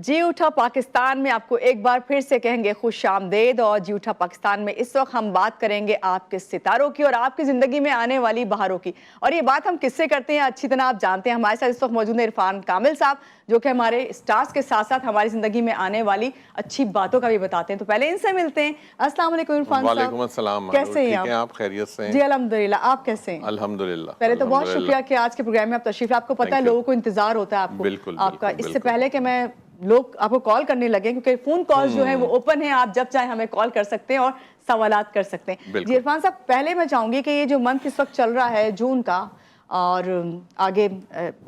जी उठा पाकिस्तान में आपको एक बार फिर से कहेंगे खुश आमदेद। और जी उठा पाकिस्तान में इस वक्त हम बात करेंगे आपके सितारों की और आपकी ज़िंदगी में आने वाली बहारों की। और ये बात हम किससे करते हैं अच्छी तरह आप जानते हैं। हमारे साथ इस वक्त मौजूद है इरफान कामिल साहब, जो कि हमारे स्टार्स के साथ साथ हमारी ज़िंदगी में आने वाली अच्छी बातों का भी बताते हैं। तो पहले इनसे मिलते हैं। अस्सलाम वालेकुम इरफान साहब। वालेकुम अस्सलाम। कैसे हैं आप? खैरियत से हैं? जी अल्हम्दुलिल्लाह, आप कैसे हैं? अल्हम्दुलिल्लाह। पहले तो बहुत शुक्रिया कि आज के प्रोग्राम में आप तशरीफ। आपको पता है लोगों को इंतजार होता है आपको बिल्कुल, आपका। बिल्कुल, इससे बिल्कुल। पहले कि मैं लोग आपको कॉल करने लगे, क्योंकि फोन कॉल्स जो है वो ओपन है, आप जब चाहे हमें कॉल कर सकते हैं और सवालात कर सकते हैं। जी इरफान साहब, पहले मैं चाहूंगी कि ये जो मंथ इस वक्त चल रहा है जून का, और आगे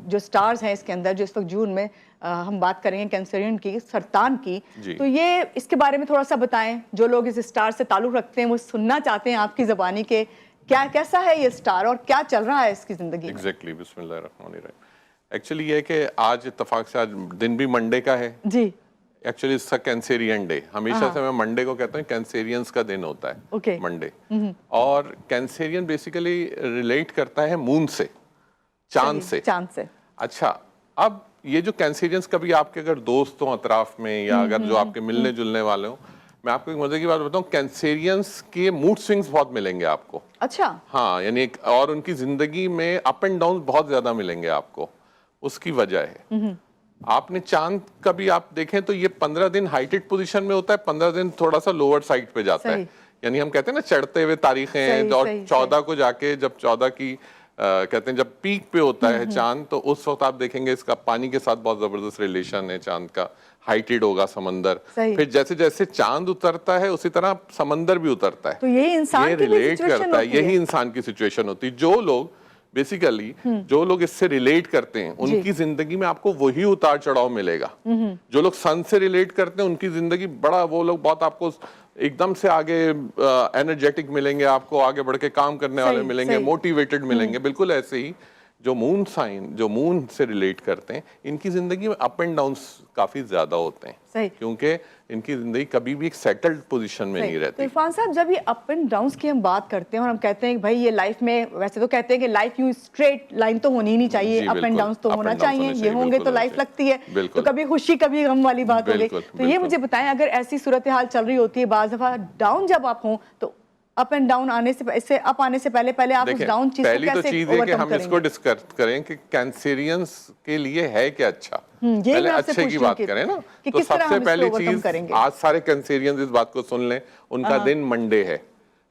जो स्टार्स हैं इसके अंदर, जो इस वक्त जून में हम बात करेंगे कैंसरियन की, सरतान की, तो ये इसके बारे में थोड़ा सा बताएं। जो लोग इस स्टार से ताल्लुक रखते हैं वो सुनना चाहते हैं आपकी ज़बानी के, क्या कैसा है ये स्टार और क्या चल रहा है इसकी जिंदगी में। एग्जैक्टली, बिस्मिल्लाहिर्रहमानिर्रहीम। एक्चुअली ये कि आज इत्तेफाक से आज दिन भी मंडे का है जी। एक्चुअली इसका कैंसेरियन डे, हमेशा से मैं मंडे को कहता हूँ कैंसेरियंस का दिन होता है मंडे। और कैंसेरियन बेसिकली रिलेट करता है मून से, चांद से। अच्छा, अब ये जो कैंसेरियंस, कभी आपके अगर दोस्त हो अतराफ में या अगर जो आपके मिलने जुलने वाले हो, मैं आपको एक मजे की बात बताऊं, कैंसेरियंस के मूड स्विंग्स बहुत मिलेंगे आपको। अच्छा, हाँ, यानी और उनकी जिंदगी में अप एंड डाउन बहुत ज्यादा मिलेंगे आपको। उसकी वजह है, आपने चांद का भी आप देखें तो ये 15 दिन हाइटेड पोजीशन में होता है, 15 दिन थोड़ा सा लोअर साइड पे जाता है। यानी हम कहते हैं ना चढ़ते हुए तारीखें, और 14 को जाके जब 14 की कहते हैं जब पीक पे होता है चांद, तो उस वक्त आप देखेंगे इसका पानी के साथ बहुत जबरदस्त रिलेशन है। चांद का हाइटेड होगा समंदर, फिर जैसे जैसे चांद उतरता है उसी तरह समंदर भी उतरता है। तो यही इंसान की रिलेट करता है, यही इंसान की सिचुएशन होती है। जो लोग बेसिकली जो लोग इससे रिलेट करते हैं उनकी जिंदगी में आपको वही उतार चढ़ाव मिलेगा। जो लोग सन से रिलेट करते हैं उनकी जिंदगी बड़ा, वो लोग बहुत आपको एकदम से आगे एनर्जेटिक मिलेंगे, आपको आगे बढ़ के काम करने वाले मिलेंगे, मोटिवेटेड मिलेंगे। बिल्कुल ऐसे ही जो मून साइन, जो मून से रिलेट करते हैं, इनकी जिंदगी में अप एंड डाउन काफी ज्यादा होते हैं, क्योंकि इनकी जिंदगी कभी भी एक सेटल्ड पोजीशन में नहीं रहती। तो इरफान साहब, जब ये अप एंड डाउन्स की हम बात करते हैं और हम कहते हैं कि भाई ये लाइफ में, वैसे तो कहते हैं कि लाइफ यूं स्ट्रेट लाइन तो होनी नहीं चाहिए, अप एंड डाउन्स तो होना चाहिए, ये होंगे तो लाइफ लगती है, तो कभी खुशी कभी गम वाली बात हो गई। तो ये मुझे बताएं, अगर ऐसी सूरत हाल चल रही होती है, बाज़ दफा डाउन जब आप हों, तो अप एंड डाउन आने से, इससे अप आने से पहले आप उस डाउन चीज को कैसे ओवरकम करेंगे? पहली तो चीज है कि हम इसको डिस्कस करें कि कैंसेरियंस के लिए है क्या अच्छा। पहले अच्छे की बात करें ना, तो सबसे पहली चीज, आज सारे कैंसेरियंस इस बात को सुन लें, उनका दिन मंडे है।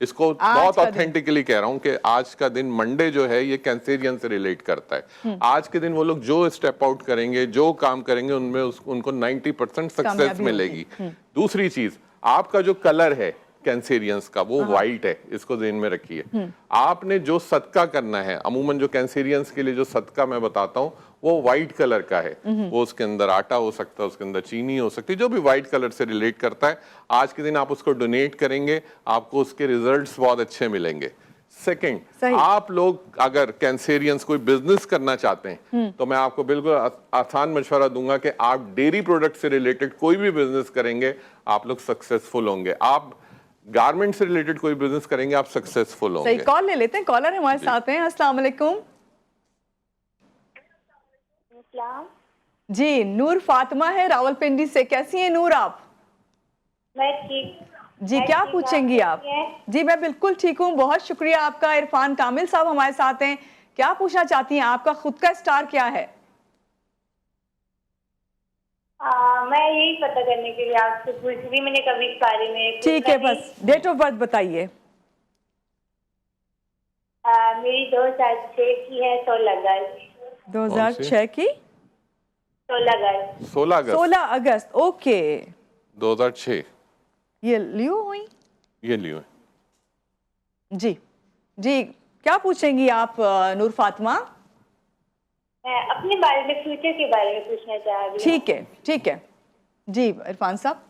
इसको बहुत ऑथेंटिकली कह रहा हूँ कि आज का दिन मंडे जो है ये कैंसेरियन से रिलेट करता है। आज के दिन वो लोग जो स्टेप आउट करेंगे, जो काम करेंगे, उनमें उनको 90% सक्सेस मिलेगी। दूसरी चीज, आपका जो कलर है कैंसेरियंस का, वो व्हाइट है, इसको ध्यान में रखिए। आपने जो सदका करना है, अमूमन जो कैंसेरियंस के लिए जो सदका मैं बताता हूँ वो व्हाइट कलर का है। वो उसके अंदर आटा हो सकता है, उसके अंदर चीनी हो सकती है, जो भी व्हाइट कलर से रिलेट करता है। आज के दिन आप उसको डोनेट करेंगे, आपको उसके रिजल्ट्स बहुत अच्छे मिलेंगे। सेकंड, आप लोग अगर कैंसेरियंस कोई बिजनेस करना चाहते हैं तो मैं आपको बिल्कुल आसान मशवरा दूंगा कि आप डेयरी प्रोडक्ट से रिलेटेड कोई भी बिजनेस करेंगे, आप लोग सक्सेसफुल होंगे। आप गारमेंट से रिलेटेड कोई बिजनेस करेंगे, आप सक्सेसफुल होंगे। सही, कॉल ले लेते हैं। कॉलर हमारे साथ हैं। अस्सलाम वालेकुम जी। नूर फातिमा है रावलपिंडी से। कैसी हैं नूर आप? मैं ठीक जी। क्या पूछेंगी आप? जी मैं बिल्कुल ठीक हूँ, बहुत शुक्रिया आपका। इरफान कामिल साहब हमारे साथ हैं। क्या पूछना चाहती हैं? आपका खुद का स्टार क्या है? मैं यही पता करने के लिए आपसे पूछ रही, मैंने कभी इस बारे में। ठीक है, बस डेट ऑफ बर्थ बताइए। मेरी 2006 की है, 16 अगस्त। 2006 की 16 अगस्त। ओके, 2006। ये लियो हुई? ये लियो जी। जी क्या पूछेंगी आप नूर फातिमा? मैं अपने बारे में, फ्यूचर के बारे में पूछना चाह रही हूँ। ठीक है, ठीक है जी। इरफान साहब,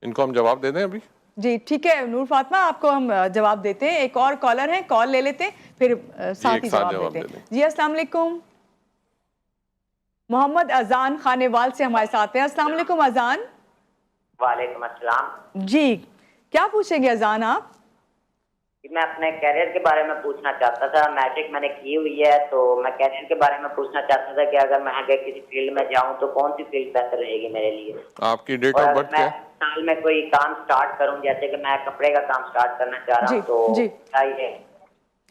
इनको हम जवाब दे दें अभी? जी ठीक है नूर फातिमा, आपको हम जवाब देते हैं। एक और कॉलर है, कॉल ले लेते हैं, फिर साथ ही जवाब देते हैं। जी अस्सलाम वालेकुम। मोहम्मद अजान खानेवाल से हमारे साथ हैं। अस्सलाम वालेकुम अजान। वालेकुम अस्सलाम। जी क्या पूछेंगे अजान आप? मैं अपने कैरियर के बारे में पूछना चाहता था। मैट्रिक मैंने की हुई है, तो मैं कैरियर के बारे में पूछना चाहता था कि अगर मैं आगे किसी फील्ड में जाऊं तो कौन सी फील्ड बेहतर रहेगी मेरे लिए। आपकी डेट और ऑफ अगर बर्थ मैं क्या है? साल में कोई काम स्टार्ट करूं, जैसे कि मैं कपड़े का काम स्टार्ट करना चाह रहा हूं, तो क्या ये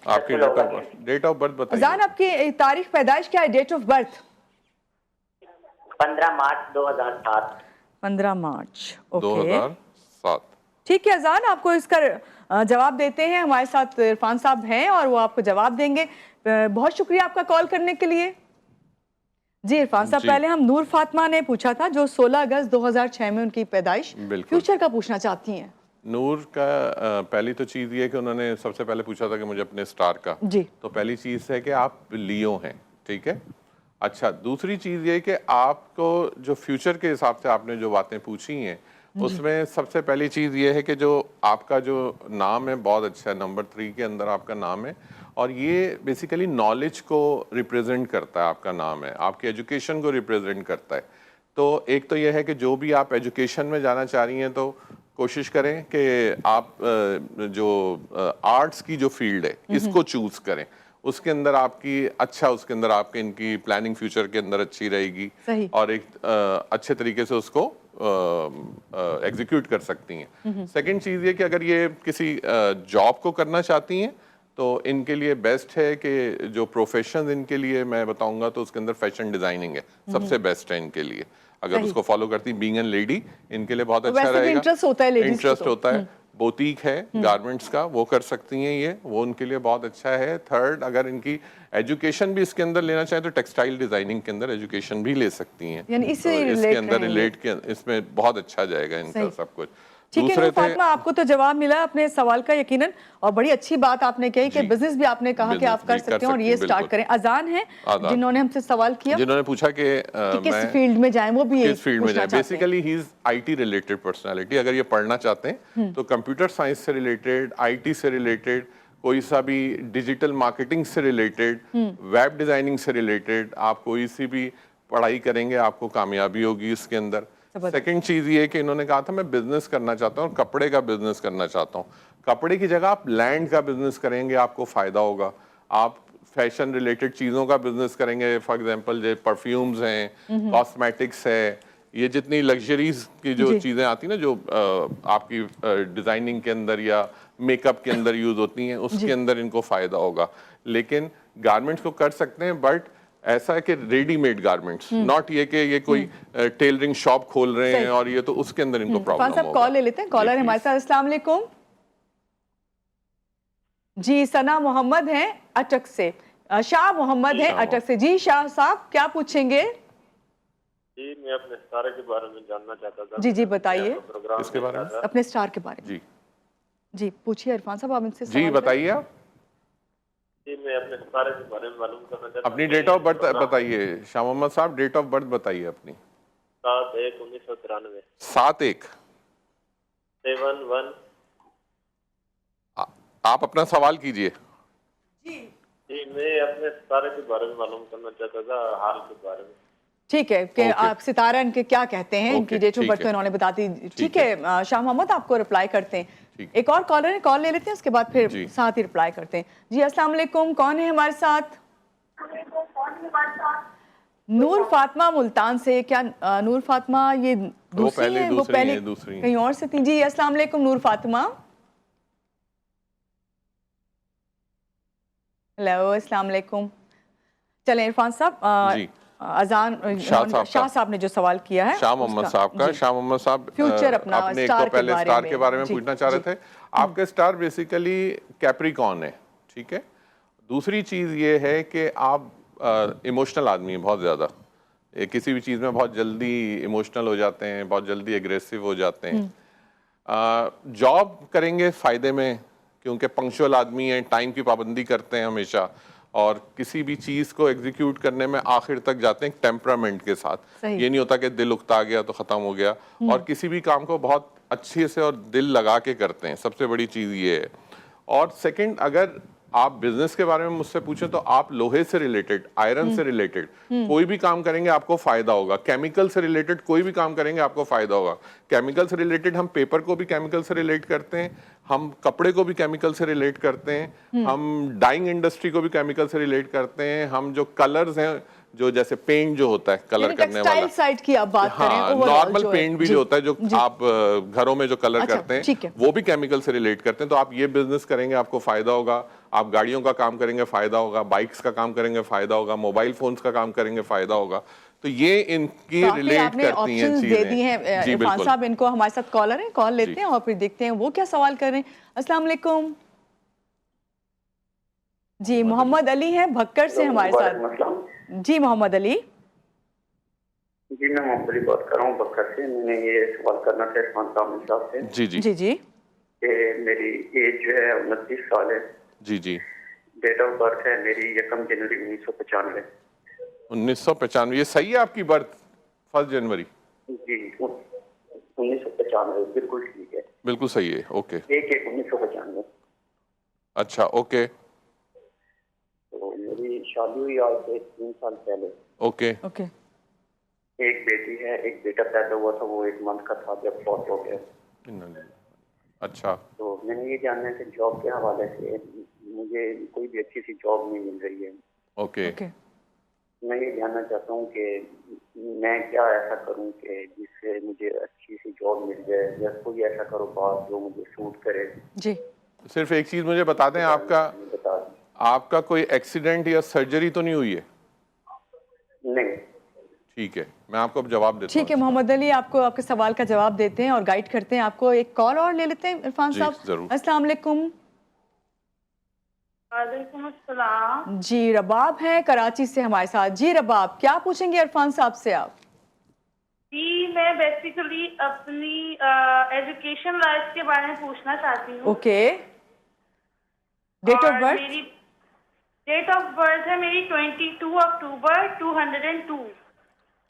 आपकी डेट ऑफ बर्थ बताइए। अजान, आपकी तारीख पैदाइश क्या है, डेट ऑफ बर्थ? 15 मार्च 2007। 15 मार्च, ओके 2007। ठीक है अजान, आपको इसका जवाब देते हैं। हमारे साथ इरफान साहब हैं और वो आपको जवाब देंगे। बहुत शुक्रिया आपका कॉल करने के लिए। जी इरफान साहब, पहले हम नूर फातिमा ने पूछा था जो 16 अगस्त 2006 में उनकी पैदाइश, फ्यूचर का पूछना चाहती हैं। नूर का पहली तो चीज़ ये है कि उन्होंने सबसे पहले पूछा था कि मुझे अपने स्टार का जी, तो पहली चीज़ है कि आप लियो हैं, ठीक है। अच्छा, दूसरी चीज़ ये कि आपको जो फ्यूचर के हिसाब से आपने जो बातें पूछी हैं उसमें सबसे पहली चीज़ ये है कि जो आपका जो नाम है बहुत अच्छा है, नंबर 3 के अंदर आपका नाम है और ये बेसिकली नॉलेज को रिप्रेजेंट करता है। आपका नाम है, आपकी एजुकेशन को रिप्रेजेंट करता है। तो एक तो ये है कि जो भी आप एजुकेशन में जाना चाह रही हैं तो कोशिश करें कि आप जो आर्ट्स की जो फील्ड है इसको चूज करें। उसके अंदर आपकी उसके अंदर आपके इनकी प्लानिंग फ्यूचर के अंदर अच्छी रहेगी और एक अच्छे तरीके से उसको एग्जीक्यूट कर सकती हैं। सेकंड चीज़ ये कि अगर ये किसी जॉब को करना चाहती हैं तो इनके लिए बेस्ट है कि जो प्रोफेशन इनके लिए मैं बताऊंगा तो उसके अंदर फैशन डिजाइनिंग है, सबसे बेस्ट है इनके लिए। अगर उसको फॉलो करती बीइंग एन लेडी इनके लिए बहुत अच्छा रहेगा। इंटरेस्ट होता है, इंटरेस्ट होता है, बोतीक है गारमेंट्स का, वो कर सकती हैं, ये वो उनके लिए बहुत अच्छा है। थर्ड, अगर इनकी एजुकेशन भी इसके अंदर लेना चाहे तो टेक्सटाइल डिजाइनिंग के अंदर एजुकेशन भी ले सकती हैं, यानी इससे तो इसके अंदर रिलेट के इसमें बहुत अच्छा जाएगा इनका सब कुछ। ठीक है फातिमा, आपको तो जवाब मिला अपने सवाल का यकीनन, और बड़ी अच्छी बात आपने कही कि बिजनेस भी आपने कहा कि आप कर सकते हैं और ये स्टार्ट करें। अजान है जिन्होंने हमसे सवाल किया, जिन्होंने पूछा कि किस फील्ड में जाएं, वो भी किस फील्ड में जाएं। Basically he is IT related personality. अगर ये पढ़ना चाहते हैं तो कंप्यूटर साइंस से रिलेटेड, आईटी से रिलेटेड, कोई सा भी डिजिटल मार्केटिंग से रिलेटेड, वेब डिजाइनिंग से रिलेटेड आप कोई सी भी पढ़ाई करेंगे आपको कामयाबी होगी इसके अंदर। सेकंड चीज ये कि इन्होंने कहा था मैं बिजनेस करना चाहता हूँ और कपड़े का बिजनेस करना चाहता हूँ। कपड़े की जगह आप लैंड का बिजनेस करेंगे, आपको फायदा होगा। आप फैशन रिलेटेड चीजों का बिजनेस करेंगे, फॉर एग्जांपल जो परफ्यूम्स हैं, कॉस्मेटिक्स है, ये जितनी लग्जरीज की जो चीजें आती हैं ना जो आपकी डिजाइनिंग के अंदर या मेकअप के अंदर यूज होती हैं, उसके अंदर इनको फायदा होगा। लेकिन गारमेंट्स को कर सकते हैं, बट ऐसा है कि रेडीमेड गारमेंट्स, नॉट ये कि ये कोई टेलरिंग शॉप खोल रहे हैं और ये तो उसके अंदर इनको प्रॉब्लम होगा। कॉल ले लेते हैं, कॉलर हमारे साथ। अस्सलाम वालेकुम जी, सना मोहम्मद हैं अटक से, शाह मोहम्मद हैं अटक से। जी शाह साहब, क्या पूछेंगे? जी मैं अपने स्टार के बारे में जानना चाहता था। जी बताइए, इसके बारे में, अपने स्टार के बारे में। जी पूछिए इरफान साहब, आप इनसे जी बताइए। आप जी मैं अपने स्टार के बारे में मालूम करना चाहता हूं। अपनी डेट ऑफ बर्थ बताइए शाह मोहम्मद साहब, डेट ऑफ बर्थ बताइए अपनी। 7/1/1993। 7/1/71। आप अपना सवाल कीजिए। जी मैं अपने स्टार के बारे में मालूम करना चाहता था, हाल के बारे में। ठीक है कि आप सितारा इनके क्या कहते हैं, इनकी डेट ऑफ बर्थ इन्होंने बता दी। ठीक है शाह मोहम्मद, आपको रिप्लाई करते हैं। एक और कॉलर है, कॉल ले लेते हैं, उसके बाद फिर साथ ही रिप्लाई करते हैं। जी अस्सलाम वालेकुम, कौन है हमारे साथ? नूर फातिमा मुल्तान से। क्या नूर फातिमा ये दूसरी है? वो पहले कहीं और से थी। जी अस्सलाम वालेकुम नूर फातिमा। हेलो अस्सलाम वालेकुम। चलें इरफान साहब, अजान शाह साहब ने जो सवाल किया है, शाह मोहम्मद साहब का, शाह मोहम्मद साहब फ्यूचर अपना अपने एक तो पहले स्टार के बारे में पूछना चाह रहे थे। आपके स्टार बेसिकली कैप्रिकॉर्न है, ठीक है। दूसरी चीज ये है कि आप इमोशनल आदमी हैं बहुत ज्यादा, किसी भी चीज में बहुत जल्दी इमोशनल हो जाते हैं, बहुत जल्दी एग्रेसिव हो जाते हैं। जॉब करेंगे फायदे में, क्योंकि पंक्चुअल आदमी हैं, टाइम की पाबंदी करते हैं हमेशा, और किसी भी चीज़ को एग्जीक्यूट करने में आखिर तक जाते हैं टेम्परामेंट के साथ। ये नहीं होता कि दिल उकता गया तो ख़त्म हो गया, और किसी भी काम को बहुत अच्छे से और दिल लगा के करते हैं, सबसे बड़ी चीज़ ये है। और सेकंड, अगर आप बिजनेस के बारे में मुझसे पूछें तो आप लोहे से रिलेटेड, आयरन से रिलेटेड कोई भी काम करेंगे आपको फायदा होगा। केमिकल से रिलेटेड कोई भी काम करेंगे आपको फायदा होगा। केमिकल से रिलेटेड हम पेपर को भी केमिकल से रिलेट करते हैं, हम कपड़े को भी केमिकल से रिलेट करते हैं, हम डाइंग इंडस्ट्री को भी केमिकल से रिलेट करते हैं, हम जो कलर्स हैं, जो जैसे पेंट जो होता है कलर करने वाला, साइड की आप बात करें, नॉर्मल पेंट भी जो होता है जो आप घरों में जो कलर करते हैं वो भी केमिकल से रिलेट करते हैं। तो आप ये बिजनेस करेंगे आपको फायदा होगा, आप गाड़ियों का काम करेंगे फायदा होगा, बाइक्स का काम करेंगे फायदा होगा, मोबाइल फोन्स का काम करेंगे फायदा होगा। तो ये इनकी रिलेट करती हैं चीजें। दे दी हैं इरफान साहब, इनको हमारे साथ कॉलर है, कॉल लेते हैं और फिर देखते हैं वो क्या सवाल कर रहे हैं। अस्सलाम वालेकुम जी, मोहम्मद अली हैं भक्कर से हमारे साथ। जी मोहम्मद अली। जी मैं मोहम्मद अली बात कर रहा हूँ बक्कर से। मैंने ये सवाल करना था इरफान साहब से। जी जी जी जी। कि मेरी एज जो है 29 साल है। जी जी। डेट ऑफ बर्थ है मेरी 1 जनवरी 1995। 1995, ये सही है आपकी बर्थ 1 जनवरी? जी 1995 बिल्कुल ठीक है। बिल्कुल सही है, ओके। 1/1/1995। अच्छा ओके। तो मेरी शादी हुई आज से 3 साल पहले। Okay okay. एक बेटी है, एक बेटा पैदा हुआ था, वो 1 मंथ का था जब फौत हो गया। अच्छा। तो मैंने ये जानना है कि जॉब के हवाले से मुझे कोई भी अच्छी सी जॉब नहीं मिल रही है। ओके। मैं ये जानना चाहता हूँ कि मैं क्या ऐसा करूँ कि जिससे मुझे अच्छी सी जॉब मिल जाए, या कोई ऐसा कारोबार जो मुझे सूट करे। जी। सिर्फ एक चीज मुझे बता दें, आपका कोई एक्सीडेंट या सर्जरी तो नहीं हुई है? नहीं। ठीक है, मैं आपको अब जवाब देता हूं। ठीक है मोहम्मद अली, आपको आपके सवाल का जवाब देते हैं और गाइड करते हैं आपको। एक कॉल और ले लेते हैं इरफान साहब। अस्सलाम वालेकुम। वालेकुम अस्सलाम। जी रबाब हैं कराची से हमारे साथ। जी रबाब, क्या पूछेंगे इरफान साहब से आप? जी मैं बेसिकली अपनी एजुकेशन लाइफ के बारे में पूछना चाहती हूँ। ओके। Date of birth? मेरी डेट ऑफ बर्थ है मेरी 22 अक्टूबर 202।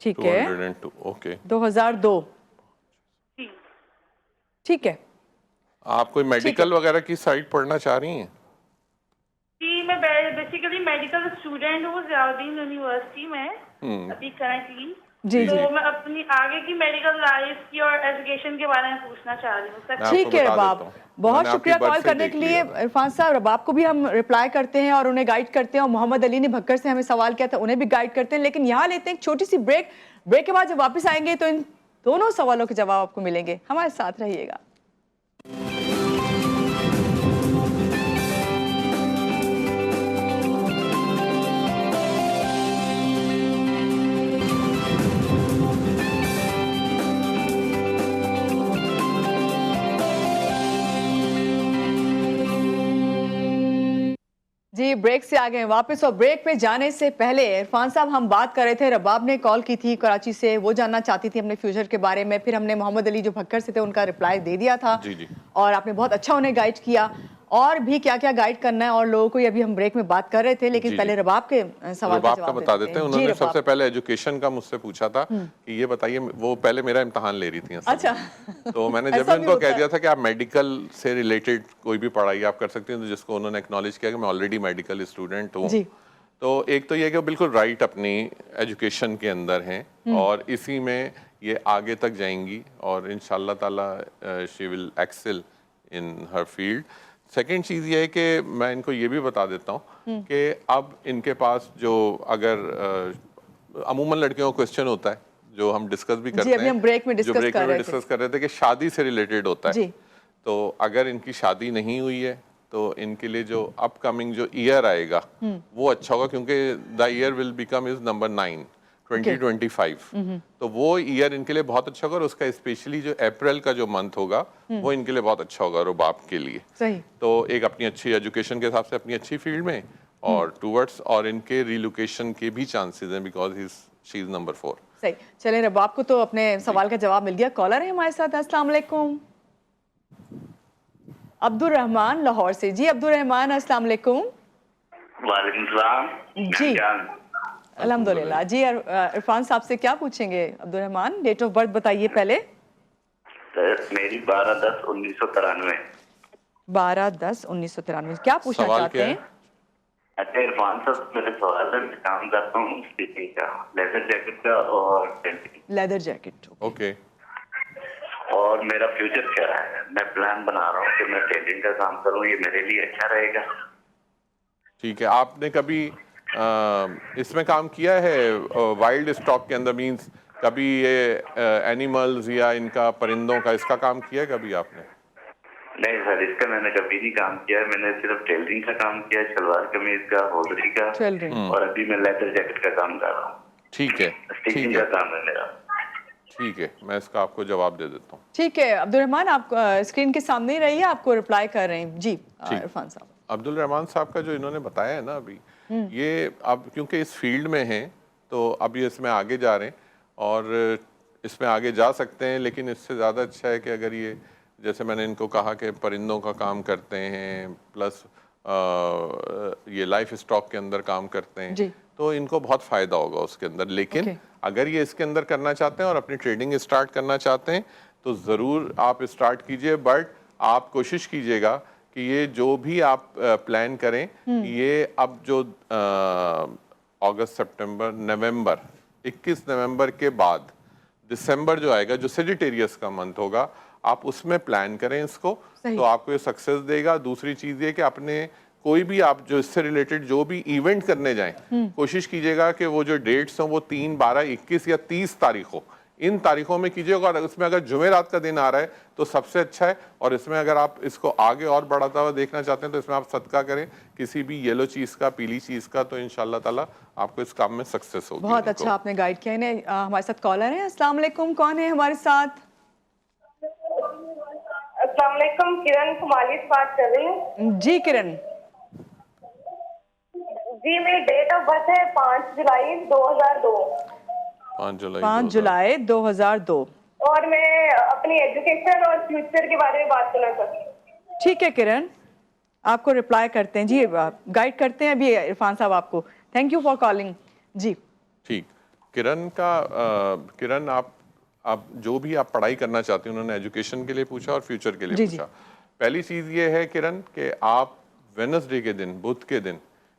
ठीक है। 202, ओके। 2002। ठीक है। आप कोई मेडिकल वगैरह की साइट पढ़ना चाह रही हैं? जी मैं बेसिकली मेडिकल स्टूडेंट हूँ ज़ियाउद्दीन यूनिवर्सिटी में अभी करंटली। जी तो जी। मैं अपनी आगे की मेडिकल लाइफ की और एजुकेशन के बारे में पूछना चाह रही हूँ। ठीक है रबाब, बहुत शुक्रिया कॉल करने के लिए इरफान साहब। रबाब को भी हम रिप्लाई करते हैं और उन्हें गाइड करते हैं, और मोहम्मद अली ने भक्कर से हमें सवाल किया था, उन्हें भी गाइड करते हैं। लेकिन यहाँ लेते हैं एक छोटी सी ब्रेक। ब्रेक के बाद जब वापस आएंगे तो इन दोनों सवालों के जवाब आपको मिलेंगे। हमारे साथ रहिएगा। जी ब्रेक से आ गए वापस, और ब्रेक पे जाने से पहले इरफान साहब हम बात कर रहे थे, रबाब ने कॉल की थी कराची से, वो जानना चाहती थी अपने फ्यूचर के बारे में। फिर हमने मोहम्मद अली जो भक्कर से थे उनका रिप्लाई दे दिया था। जी जी। और आपने बहुत अच्छा उन्हें गाइड किया, और भी क्या क्या गाइड करना है और लोगों को, अभी हम ब्रेक में बात कर रहे थे। लेकिन पहले रबाब के सवाल का जवाब बता देते हैं। उन्होंने सबसे पहले एजुकेशन का मुझसे पूछा था कि ये बताइए, वो पहले मेरा इम्तिहान ले रही थी। अच्छा। तो मैंने जब भी उनको कह दिया था कि आप मेडिकल से रिलेटेड कोई भी पढ़ाई आप कर सकती हैं, तो जिसको उन्होंने एक्नॉलेज किया कि मैं ऑलरेडी मेडिकल स्टूडेंट हूँ। तो एक तो ये कि बिल्कुल राइट अपनी एजुकेशन के अंदर हैं और इसी में ये आगे तक जाएंगी, और इंशाल्लाह ताला she will excel in her field. Second चीज़ ये है कि मैं इनको ये भी बता देता हूँ कि अब इनके पास जो, अगर अमूमन लड़कियों का क्वेश्चन होता है जो हम डिस्कस भी करते हैं, अभी हम ब्रेक में डिस्कस कर रहे थे कि शादी से रिलेटेड होता है। तो अगर इनकी शादी नहीं हुई है तो इनके लिए जो अपकमिंग जो ईयर आएगा वो अच्छा होगा, क्योंकि the year will become is number 9 2025। तो वो ईयर इनके लिए बहुत अच्छा होगा, और उसका स्पेशली जो अप्रैल का जो मंथ होगा वो इनके लिए बहुत अच्छा होगा रुबाब के लिए। सही। तो एक अपनी अच्छी एजुकेशन के हिसाब से अपनी अच्छी फील्ड में, और टूवर्ड्स, और इनके रिलोकेशन के भी चांसेस हैं बिकॉज शी इज नंबर 4। सही। चले रबाब को तो अपने सवाल का जवाब मिल गया। कॉलर है हमारे साथ। अस्सलाम वालेकुम। अब्दुल रहमान लाहौर से। जी अब्दुल रहमान, अस्सलाम वालेकुम। वालेकुम सलाम। जी अल्हम्दुलिल्लाह। जी इरफान साहब से क्या पूछेंगे Abdul Rahman? Date of birth बताइए पहले। मेरी 12/10/1993। 12/10/1993। क्या पूछना चाहते हैं? अच्छा इरफान साहब, मेरे सवाल है, मैं काम करता हूँ स्टिचिंग का, लेदर जैकेट का और टेंटिंग। Leather jacket. ओके। और मेरा फ्यूचर क्या है? मैं प्लान बना रहा हूँ कि मैं टेंटिंग का काम करूँ, ये मेरे लिए अच्छा रहेगा? ठीक है, आपने कभी इसमें काम किया है वाइल्ड स्टॉक के अंदर, मींस कभी ये एनिमल्स या इनका परिंदों का इसका काम किया है कभी आपने? नहीं सर, इसका मैंने कभी नहीं काम किया है। मैंने सिर्फ टेलरिंग का काम किया है, सलवार कमीज का, होजरी का, और अभी मैं लेदर जैकेट का काम कर रहा हूँ। ठीक है, स्टिचिंग का काम है मेरा। ठीक है, मैं इसका आपको जवाब दे देता हूँ। ठीक है अब्दुल रहमान, आप स्क्रीन के सामने ही रहिए, आपको रिप्लाई कर रहे हैं। जी इरफान साहब। अब्दुल रहमान साहब का जो इन्होंने बताया है ना अभी, ये अब क्योंकि इस फील्ड में हैं तो अभी इसमें आगे जा रहे हैं और इसमें आगे जा सकते हैं, लेकिन इससे ज़्यादा अच्छा है कि अगर ये, जैसे मैंने इनको कहा कि परिंदों का काम करते हैं प्लस ये लाइफ स्टॉक के अंदर काम करते हैं, तो इनको बहुत फ़ायदा होगा उसके अंदर। लेकिन अगर ये इसके अंदर करना चाहते हैं और अपनी ट्रेडिंग स्टार्ट करना चाहते हैं तो ज़रूर आप स्टार्ट कीजिए, बट आप कोशिश कीजिएगा कि ये जो भी आप प्लान करें, ये अब जो अगस्त, सितंबर, नवंबर, 21 नवंबर के बाद दिसंबर जो आएगा, जो सेजिटेरियस का मंथ होगा, आप उसमें प्लान करें इसको, तो आपको ये सक्सेस देगा। दूसरी चीज़ ये कि अपने कोई भी आप जो इससे रिलेटेड जो भी इवेंट करने जाएं, कोशिश कीजिएगा कि वो जो डेट्स हों वो 3, 12, 21 या 30 तारीख हो, इन तारीखों में कीजिएगा। और उसमें अगर जुमेरात का दिन आ रहा है तो सबसे अच्छा है। और इसमें अगर आप इसको आगे और बढ़ाता हुआ देखना चाहते हैं तो इसमें आप सदका करें किसी भी येलो चीज़ का, पीली चीज़ का, तो इंशाल्लाह ताला आपको इस काम में सक्सेस होगी। बहुत अच्छा आपने गाइड किया है। हमारे साथ कॉलर है। अस्सलाम वालेकुम, कौन है हमारे साथ? अस्सलाम वालेकुम, किरण कुमारी से बात कर रही हूँ। जी किरण। जी मेरी डेट ऑफ बर्थ है 5 जुलाई 2002। 5 जुलाई 2002। और मैं अपनी एजुकेशन और फ्यूचर के बारे में बात करना चाहती हूँ। ठीक है किरण, आपको रिप्लाई करते हैं। जी गाइड करते हैं अभी इरफान साहब आपको। Thank you for calling. जी ठीक, किरण का किरण आप जो भी आप पढ़ाई करना चाहते हैं, उन्होंने एजुकेशन के लिए पूछा और फ्यूचर के लिए पूछा। पहली चीज़ ये है किरण कि आप वेडनेसडे के दिन, बुध के दिन,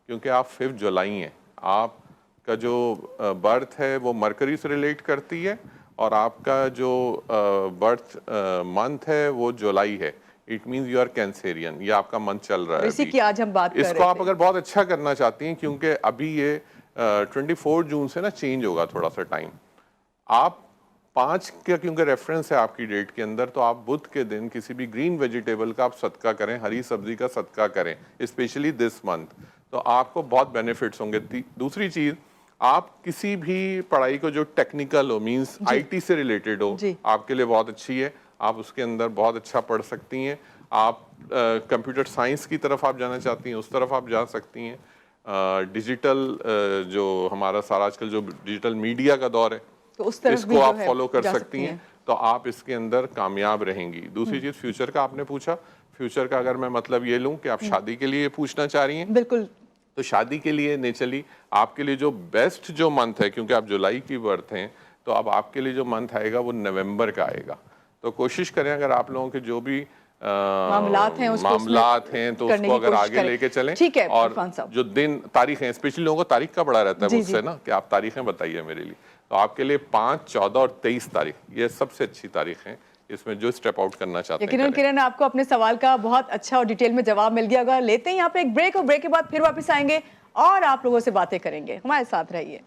क्योंकि आप 5 जुलाई हैं, आपका जो बर्थ है वो मरकरी से रिलेट करती है और आपका जो बर्थ मंथ है वो जुलाई है। It means you are Cancerian, ये आपका मंथ चल रहा है। इसी की आज हम बात कर रहे थे। इसको आप अगर बहुत अच्छा करना चाहती हैं, क्योंकि अभी ये 24 जून से ना चेंज होगा थोड़ा सा टाइम, आप 5 का क्योंकि रेफरेंस है आपकी डेट के अंदर, तो आप बुध के दिन किसी भी ग्रीन वेजिटेबल का आप सदका करें, हरी सब्जी का सदका करें, स्पेशली दिस मंथ, तो आपको बहुत बेनिफिट्स होंगे। दूसरी चीज़, आप किसी भी पढ़ाई को जो टेक्निकल हो, मींस आईटी से रिलेटेड हो, आपके लिए बहुत अच्छी है। आप उसके अंदर बहुत अच्छा पढ़ सकती हैं। आप कंप्यूटर साइंस की तरफ आप जाना चाहती हैं, उस तरफ आप जा सकती हैं। डिजिटल जो हमारा सारा आजकल जो डिजिटल मीडिया का दौर है, तो उस तरफ इसको आप फॉलो कर सकती हैं, तो आप इसके अंदर कामयाब रहेंगी। दूसरी चीज़, फ्यूचर का आपने पूछा। फ्यूचर का अगर मैं मतलब ये लूँ कि आप शादी के लिए पूछना चाह रही हैं, बिल्कुल, तो शादी के लिए नेचुरली आपके लिए जो बेस्ट जो मंथ है, क्योंकि आप जुलाई की बर्थ हैं, तो अब आपके लिए जो मंथ आएगा वो नवंबर का आएगा। तो कोशिश करें अगर आप लोगों के जो भी मामलात हैं तो उसको अगर आगे लेके चलें। ठीक है, और जो दिन तारीख है, स्पेशली लोगों को तारीख का बड़ा रहता है मुझसे ना कि आप तारीखें बताइए मेरे लिए, तो आपके लिए 5, 14 और 23 तारीख ये सबसे अच्छी तारीख है, इसमें जो स्टेप आउट करना चाहते हैं। किरण, आपको अपने सवाल का बहुत अच्छा और डिटेल में जवाब मिल गया होगा। लेते हैं यहाँ पे एक ब्रेक और ब्रेक के बाद फिर वापस आएंगे और आप लोगों से बातें करेंगे। हमारे साथ रहिए।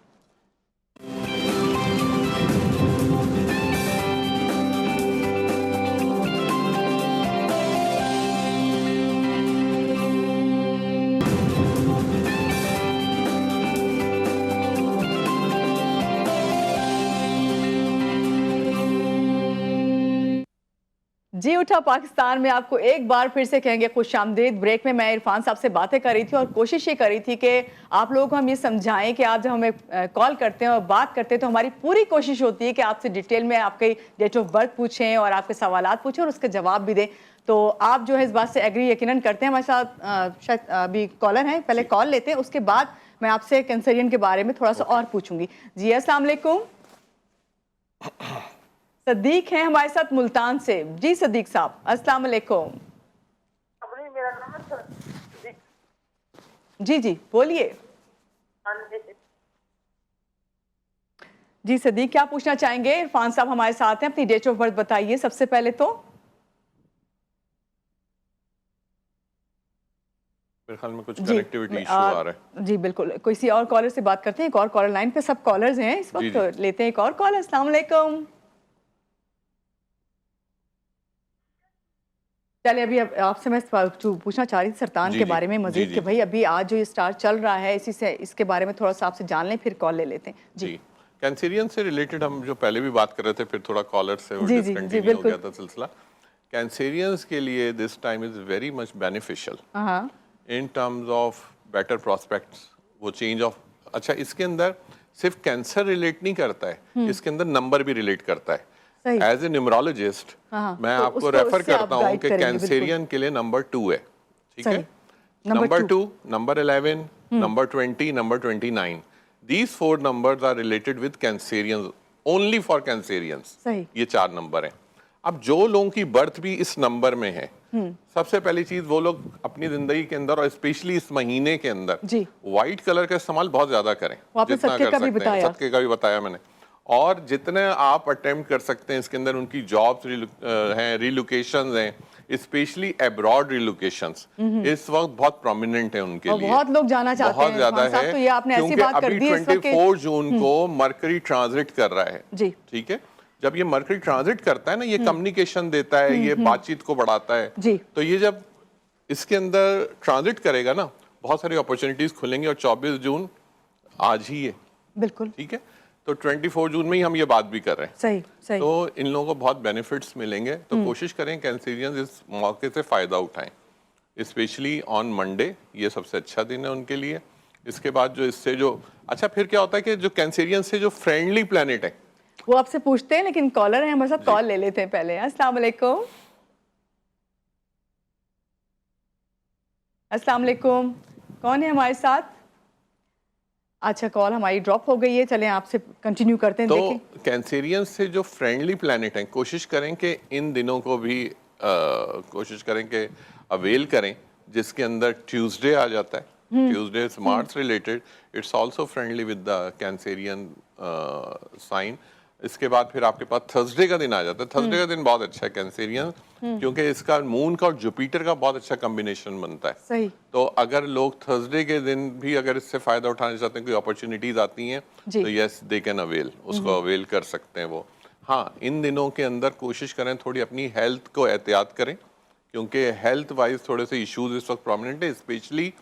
जी उठा पाकिस्तान में आपको एक बार फिर से कहेंगे खुशामदीद। ब्रेक में मैं इरफान साहब से बातें कर रही थी और कोशिश ये कर रही थी कि आप लोगों को हम ये समझाएं कि आप जब हमें कॉल करते हैं और बात करते हैं तो हमारी पूरी कोशिश होती है कि आपसे डिटेल में आपके डेट ऑफ बर्थ पूछें और आपके सवालात पूछें और उसके जवाब भी दें। तो आप जो है इस बात से एग्री यकीनन करते हैं। हमारे साथ शायद अभी कॉलर हैं, पहले कॉल लेते हैं, उसके बाद मैं आपसे कैंसरियन के बारे में थोड़ा सा और पूछूंगी। जी अस्सलाम वालेकुम, सदीक हैं हमारे साथ मुल्तान से। जी सदीक साहब अस्सलाम वालेकुम। जी जी बोलिए। जी सदीक, क्या पूछना चाहेंगे? इरफान साहब हमारे साथ हैं, अपनी डेट ऑफ बर्थ बताइए सबसे पहले तो। मेरे ख्याल में कुछ कनेक्टिविटी इशू आ रहा है। जी बिल्कुल, किसी और कॉलर से बात करते हैं। एक और कॉलर लाइन पे, सब कॉलर्स हैं इस वक्त, तो लेते हैं एक और कॉलर। अस्सलाम वालेकुम। चलिए, अभी आपसे मैं पूछना चाह रही थी सरतान के बारे में मजीद, कि भाई अभी आज जो ये स्टार चल रहा है इसी से, इसके बारे में थोड़ा सा आपसे जान लें, फिर कॉल ले लेते हैं। जी, कैंसेरियन से रिलेटेड हम जो पहले भी बात कर रहे थे, फिर थोड़ा कॉलर से डिसकंटिन्यू हो गया था सिलसिला। कैंसेरियंस के लिए this time is very much beneficial in terms of better prospects. वो चेंज ऑफ, अच्छा इसके अंदर सिर्फ कैंसर रिलेट नहीं करता है, इसके अंदर नंबर भी रिलेट करता है। एज ए न्यूमरोलॉजिस्ट मैं आपको रेफर करता हूँ कि कैंसेरियन के लिए नंबर 2 है, ठीक है? Number 2, number 11, number 20, number 29, these 4 numbers are related with cancerians, only for cancerians। ये 4 नंबर हैं। अब जो लोगों की बर्थ भी इस नंबर में है, सबसे पहली चीज वो लोग अपनी जिंदगी के अंदर और स्पेशली इस महीने के अंदर व्हाइट कलर का इस्तेमाल बहुत ज्यादा करें, जितना कर सकते हैं। सदके का भी बताया मैंने। और जितने आप अटेम्प्ट कर सकते हैं इसके अंदर, उनकी जॉब्स हैं, रिलोकेशंस हैं, स्पेशली अब्रॉड रिलोकेशंस इस वक्त बहुत प्रोमिनेंट है उनके लिए, बहुत लोग जाना चाहते हैं, बहुत ज्यादा है। तो ये आपने ऐसी बात कर दी, 24 जून को मरकरी ट्रांजिट कर रहा है, ठीक है? जब ये मरकरी ट्रांजिट करता है ना, ये कम्युनिकेशन देता है, ये बातचीत को बढ़ाता है, तो ये जब इसके अंदर ट्रांजिट करेगा ना, बहुत सारी अपॉर्चुनिटीज खुलेंगी। और 24 जून आज ही है, बिल्कुल ठीक है? तो 24 जून में ही हम ये बात भी कर रहे हैं। सही, सही। तो इन लोगों को बहुत बेनिफिट्स मिलेंगे, तो कोशिश करें कैंसेरियंस इस मौके से फायदा उठाएं, स्पेशली ऑन मंडे। ये सबसे अच्छा दिन है उनके लिए। इसके बाद जो इससे जो अच्छा, फिर क्या होता है कि जो कैंसेरियंस से जो फ्रेंडली प्लैनेट है वो आपसे पूछते हैं, लेकिन कॉलर है हमारे साथ, कॉल ले लेते हैं पहले। अस्सलाम वालेकुम। अस्सलाम वालेकुम, कौन है हमारे साथ? अच्छा, कॉल हमारी ड्रॉप हो गई है, चलें आपसे कंटिन्यू करते हैं। तो कैंसेरियंस से जो फ्रेंडली प्लैनेट हैं, कोशिश करें कि इन दिनों को भी कोशिश करें कि अवेल करें, जिसके अंदर ट्यूसडे आ जाता है। Tuesday is Mars related, it's also friendly with the Cancerian sign. इसके बाद फिर आपके पास थर्सडे का दिन आ जाता है। थर्सडे का दिन बहुत अच्छा है कैंसेरियन, क्योंकि इसका मून का और जुपिटर का बहुत अच्छा कॉम्बिनेशन बनता है। सही। तो अगर लोग थर्सडे के दिन भी अगर इससे फायदा उठाना चाहते हैं, कोई अपॉर्चुनिटीज आती हैं, तो यस दे कैन अवेल, उसको अवेल कर सकते हैं वो। हाँ, इन दिनों के अंदर कोशिश करें थोड़ी अपनी हेल्थ को एहतियात करें, क्योंकि हेल्थ वाइज थोड़े से इश्यूज इस वक्त प्रोमिनेंट है, स्पेशली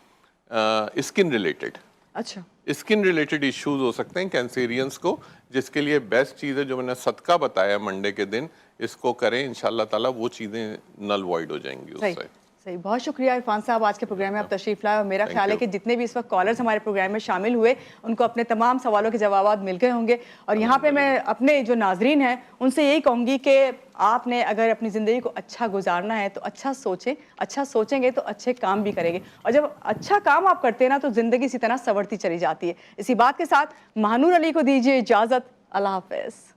स्किन रिलेटेड। अच्छा, स्किन रिलेटेड इश्यूज हो सकते हैं कैंसेरियंस को, जिसके लिए बेस्ट चीज़ है जो मैंने सदका बताया मंडे के दिन, इसको करें, इंशाल्लाह ताला वो चीज़ें नल वॉइड हो जाएंगी उससे। सही, बहुत शुक्रिया इरफान साहब, आज के प्रोग्राम में आप तशरीफ लाए। और मेरा ख्याल है कि जितने भी इस वक्त कॉलर्स हमारे प्रोग्राम में शामिल हुए, उनको अपने तमाम सवालों के जवाब मिल गए होंगे। और यहाँ पे मैं अपने जो नाजरीन हैं उनसे यही कहूँगी कि आपने अगर अपनी ज़िंदगी को अच्छा गुजारना है तो अच्छा सोचें, अच्छा सोचेंगे तो अच्छे काम भी करेंगे। और जब अच्छा काम आप करते हैं ना, तो ज़िंदगी इसी तरह संवरती चली जाती है। इसी बात के साथ महानूर अली को दीजिए इजाज़त। अल्लाह हाफ़िज़।